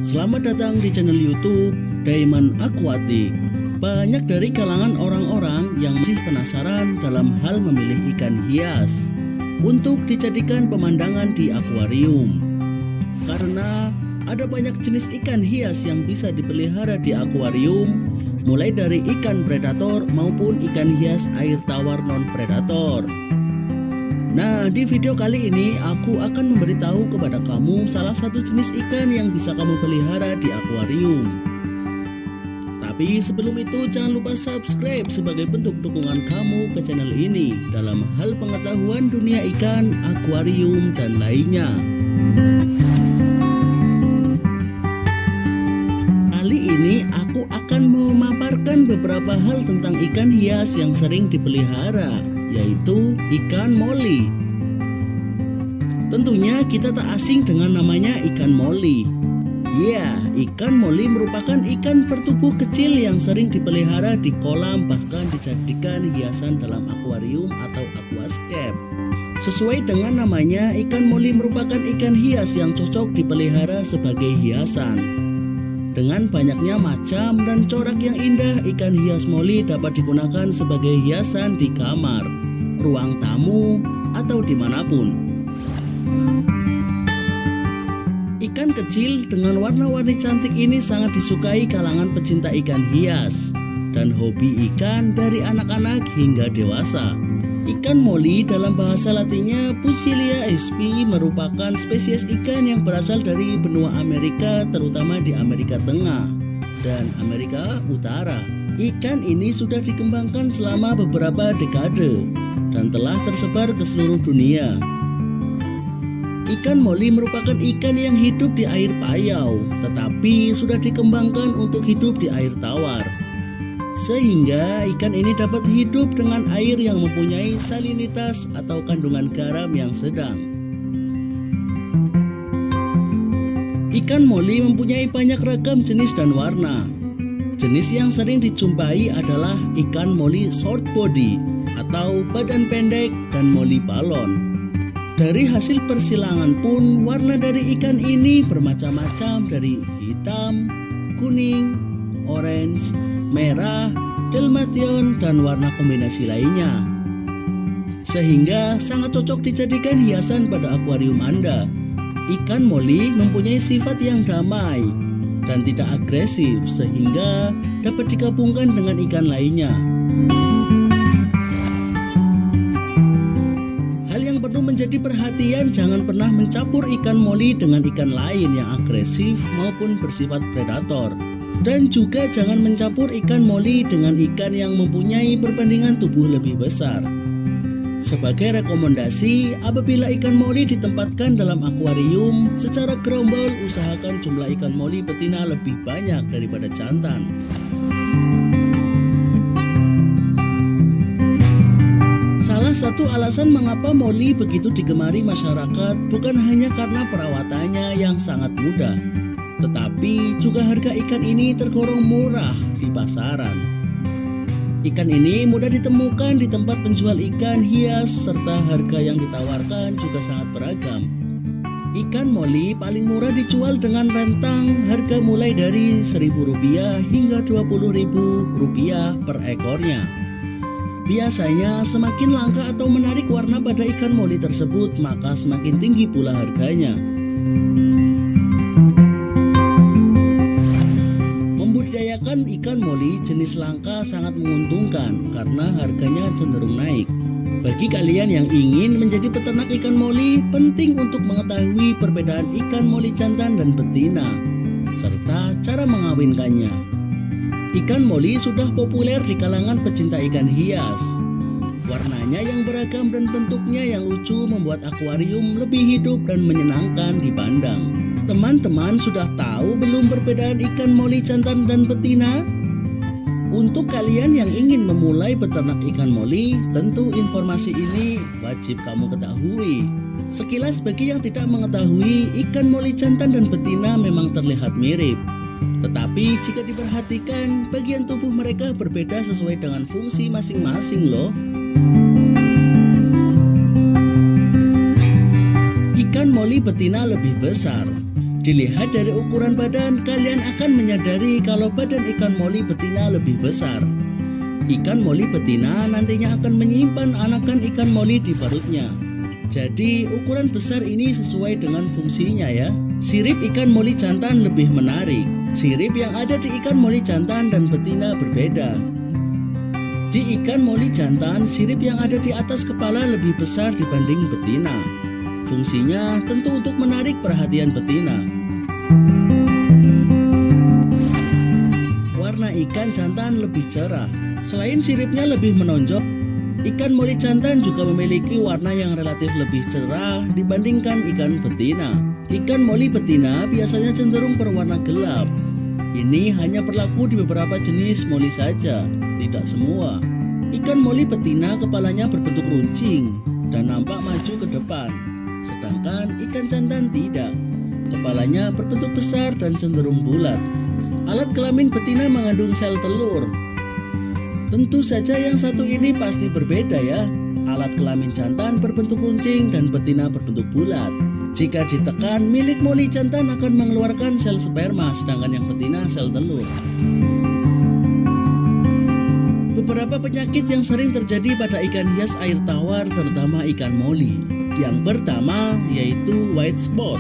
Selamat datang di channel YouTube Diamond Aquatic. Banyak dari kalangan orang-orang yang masih penasaran dalam hal memilih ikan hias untuk dijadikan pemandangan di akuarium. Karena ada banyak jenis ikan hias yang bisa dipelihara di akuarium, mulai dari ikan predator maupun ikan hias air tawar non-predator. Nah, di video kali ini aku akan memberitahu kepada kamu salah satu jenis ikan yang bisa kamu pelihara di akuarium. Tapi sebelum itu jangan lupa subscribe sebagai bentuk dukungan kamu ke channel ini dalam hal pengetahuan dunia ikan, akuarium, dan lainnya. Kali ini aku akan memaparkan beberapa hal tentang ikan hias yang sering dipelihara, yaitu ikan moli. Tentunya kita tak asing dengan namanya ikan moli. Ya, ikan moli merupakan ikan bertubuh kecil yang sering dipelihara di kolam, bahkan dijadikan hiasan dalam akuarium atau aquascape. Sesuai dengan namanya, ikan moli merupakan ikan hias yang cocok dipelihara sebagai hiasan. Dengan banyaknya macam dan corak yang indah, ikan hias moli dapat digunakan sebagai hiasan di kamar, ruang tamu, atau dimanapun. Ikan kecil dengan warna-warni cantik ini sangat disukai kalangan pecinta ikan hias dan hobi ikan dari anak-anak hingga dewasa. Ikan moli dalam bahasa latinnya Pussylia sp merupakan spesies ikan yang berasal dari benua Amerika, terutama di Amerika Tengah dan Amerika Utara. Ikan ini sudah dikembangkan selama beberapa dekade dan telah tersebar ke seluruh dunia. Ikan moli merupakan ikan yang hidup di air payau, tetapi sudah dikembangkan untuk hidup di air tawar. Sehingga ikan ini dapat hidup dengan air yang mempunyai salinitas atau kandungan garam yang sedang. Ikan moli mempunyai banyak ragam jenis dan warna. Jenis yang sering dijumpai adalah ikan moli short body atau badan pendek dan moli balon. Dari hasil persilangan pun warna dari ikan ini bermacam-macam, dari hitam, kuning, orange, merah, dalmatian, dan warna kombinasi lainnya. Sehingga sangat cocok dijadikan hiasan pada akuarium Anda. Ikan moli mempunyai sifat yang damai dan tidak agresif, sehingga dapat digabungkan dengan ikan lainnya. Menjadi perhatian, jangan pernah mencampur ikan moli dengan ikan lain yang agresif maupun bersifat predator. Dan juga jangan mencampur ikan moli dengan ikan yang mempunyai perbandingan tubuh lebih besar. Sebagai rekomendasi, apabila ikan moli ditempatkan dalam akuarium, secara gerombol usahakan jumlah ikan moli betina lebih banyak daripada jantan. Salah satu alasan mengapa moli begitu digemari masyarakat bukan hanya karena perawatannya yang sangat mudah, tetapi juga harga ikan ini tergolong murah di pasaran. Ikan ini mudah ditemukan di tempat penjual ikan hias, serta harga yang ditawarkan juga sangat beragam. Ikan moli paling murah dijual dengan rentang harga mulai dari Rp1.000 hingga Rp20.000 per ekornya. Biasanya semakin langka atau menarik warna pada ikan moli tersebut, maka semakin tinggi pula harganya. Membudidayakan ikan moli jenis langka sangat menguntungkan karena harganya cenderung naik. Bagi kalian yang ingin menjadi peternak ikan moli, penting untuk mengetahui perbedaan ikan moli jantan dan betina, serta cara mengawinkannya. Ikan moli sudah populer di kalangan pecinta ikan hias. Warnanya yang beragam dan bentuknya yang lucu membuat akuarium lebih hidup dan menyenangkan dipandang. Teman-teman sudah tahu belum perbedaan ikan moli jantan dan betina? Untuk kalian yang ingin memulai peternak ikan moli, tentu informasi ini wajib kamu ketahui. Sekilas bagi yang tidak mengetahui, ikan moli jantan dan betina memang terlihat mirip. Tetapi jika diperhatikan, bagian tubuh mereka berbeda sesuai dengan fungsi masing-masing loh. Ikan moli betina lebih besar. Dilihat dari ukuran badan, kalian akan menyadari kalau badan ikan moli betina lebih besar. Ikan moli betina nantinya akan menyimpan anakan ikan moli di perutnya. Jadi ukuran besar ini sesuai dengan fungsinya ya. Sirip ikan moli jantan lebih menarik. Sirip yang ada di ikan moli jantan dan betina berbeda. Di ikan moli jantan, sirip yang ada di atas kepala lebih besar dibanding betina. Fungsinya tentu untuk menarik perhatian betina. Warna ikan jantan lebih cerah. Selain siripnya lebih menonjol, ikan moli jantan juga memiliki warna yang relatif lebih cerah dibandingkan ikan betina. Ikan moli betina biasanya cenderung berwarna gelap. Ini hanya berlaku di beberapa jenis moli saja, tidak semua. Ikan moli betina kepalanya berbentuk runcing dan nampak maju ke depan, sedangkan ikan jantan tidak. Kepalanya berbentuk besar dan cenderung bulat. Alat kelamin betina mengandung sel telur. Tentu saja yang satu ini pasti berbeda ya. Alat kelamin jantan berbentuk runcing dan betina berbentuk bulat. Jika ditekan, milik moli jantan akan mengeluarkan sel sperma, sedangkan yang betina sel telur. Beberapa penyakit yang sering terjadi pada ikan hias air tawar, terutama ikan moli. Yang pertama yaitu white spot.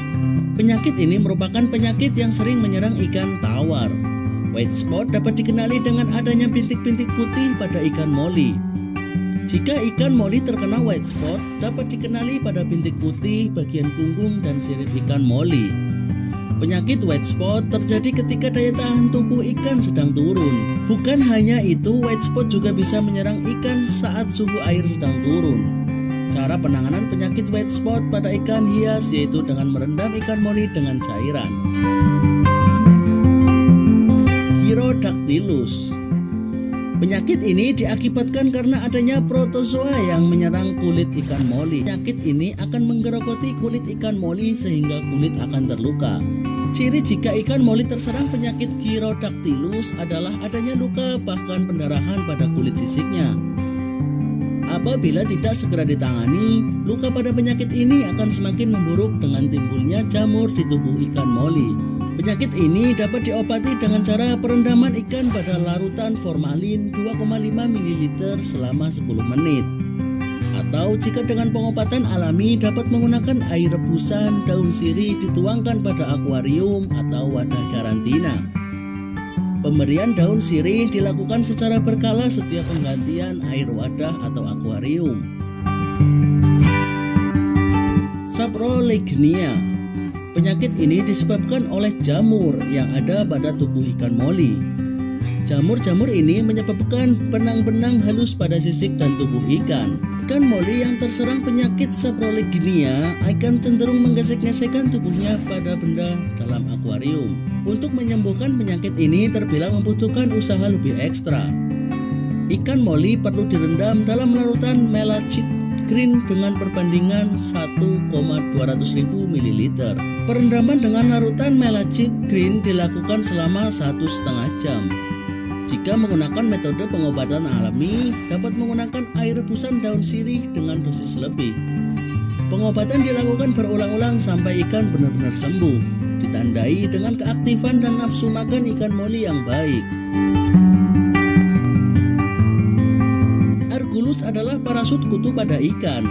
Penyakit ini merupakan penyakit yang sering menyerang ikan tawar. White spot dapat dikenali dengan adanya bintik-bintik putih pada ikan moli. Jika ikan moli terkena white spot, dapat dikenali pada bintik putih bagian punggung dan sirip ikan moli. Penyakit white spot terjadi ketika daya tahan tubuh ikan sedang turun. Bukan hanya itu, white spot juga bisa menyerang ikan saat suhu air sedang turun. Cara penanganan penyakit white spot pada ikan hias yaitu dengan merendam ikan moli dengan cairan. Gyrodactylus. Penyakit ini diakibatkan karena adanya protozoa yang menyerang kulit ikan moli. Penyakit ini akan menggerogoti kulit ikan moli sehingga kulit akan terluka. Ciri jika ikan moli terserang penyakit Gyrodactylus adalah adanya luka bahkan pendarahan pada kulit sisiknya. Apabila tidak segera ditangani, luka pada penyakit ini akan semakin memburuk dengan timbulnya jamur di tubuh ikan moli. Penyakit ini dapat diobati dengan cara perendaman ikan pada larutan formalin 2,5 ml selama 10 menit. Atau jika dengan pengobatan alami dapat menggunakan air rebusan daun sirih dituangkan pada akuarium atau wadah karantina. Pemberian daun sirih dilakukan secara berkala setiap penggantian air wadah atau akuarium. Saprolegnia. Penyakit ini disebabkan oleh jamur yang ada pada tubuh ikan moli. Jamur-jamur ini menyebabkan benang-benang halus pada sisik dan tubuh ikan. Ikan moli yang terserang penyakit saprolegnia akan cenderung menggesek-gesekkan tubuhnya pada benda dalam akuarium. Untuk menyembuhkan penyakit ini terbilang membutuhkan usaha lebih ekstra. Ikan moli perlu direndam dalam larutan melachit green dengan perbandingan 1,200.000 ml. Perendaman dengan larutan melachit green dilakukan selama 1,5 jam. Jika menggunakan metode pengobatan alami, dapat menggunakan air rebusan daun sirih dengan dosis lebih. Pengobatan dilakukan berulang-ulang sampai ikan benar-benar sembuh, ditandai dengan keaktifan dan nafsu makan ikan moli yang baik. Argulus adalah parasut kutu pada ikan.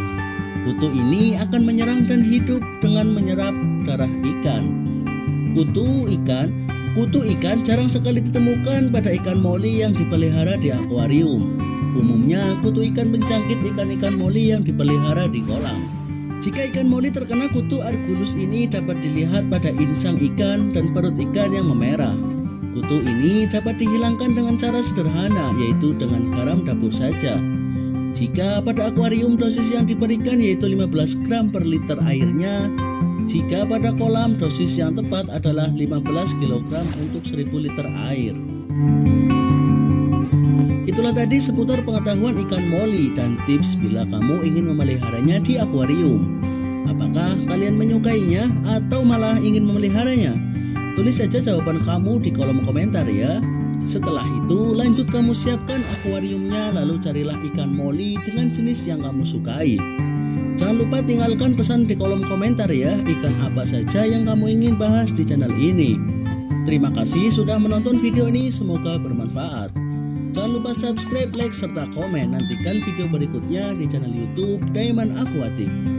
Kutu ini akan menyerang dan hidup dengan menyerap darah ikan. Kutu ikan jarang sekali ditemukan pada ikan moli yang dipelihara di akuarium. Umumnya kutu ikan menjangkit ikan-ikan moli yang dipelihara di kolam. Jika ikan moli terkena kutu Argulus ini dapat dilihat pada insang ikan dan perut ikan yang memerah. Kutu ini dapat dihilangkan dengan cara sederhana, yaitu dengan garam dapur saja. Jika pada akuarium dosis yang diberikan yaitu 15 gram per liter airnya, jika pada kolam dosis yang tepat adalah 15 kg untuk 1000 liter air. Itulah tadi seputar pengetahuan ikan moli dan tips bila kamu ingin memeliharanya di akuarium. Apakah kalian menyukainya atau malah ingin memeliharanya? Tulis saja jawaban kamu di kolom komentar ya. Setelah itu lanjut kamu siapkan akuariumnya, lalu carilah ikan moli dengan jenis yang kamu sukai. Jangan lupa tinggalkan pesan di kolom komentar ya, ikan apa saja yang kamu ingin bahas di channel ini. Terima kasih sudah menonton video ini, semoga bermanfaat. Jangan lupa subscribe, like, serta komen. Nantikan video berikutnya di channel YouTube Diamond Aquatic.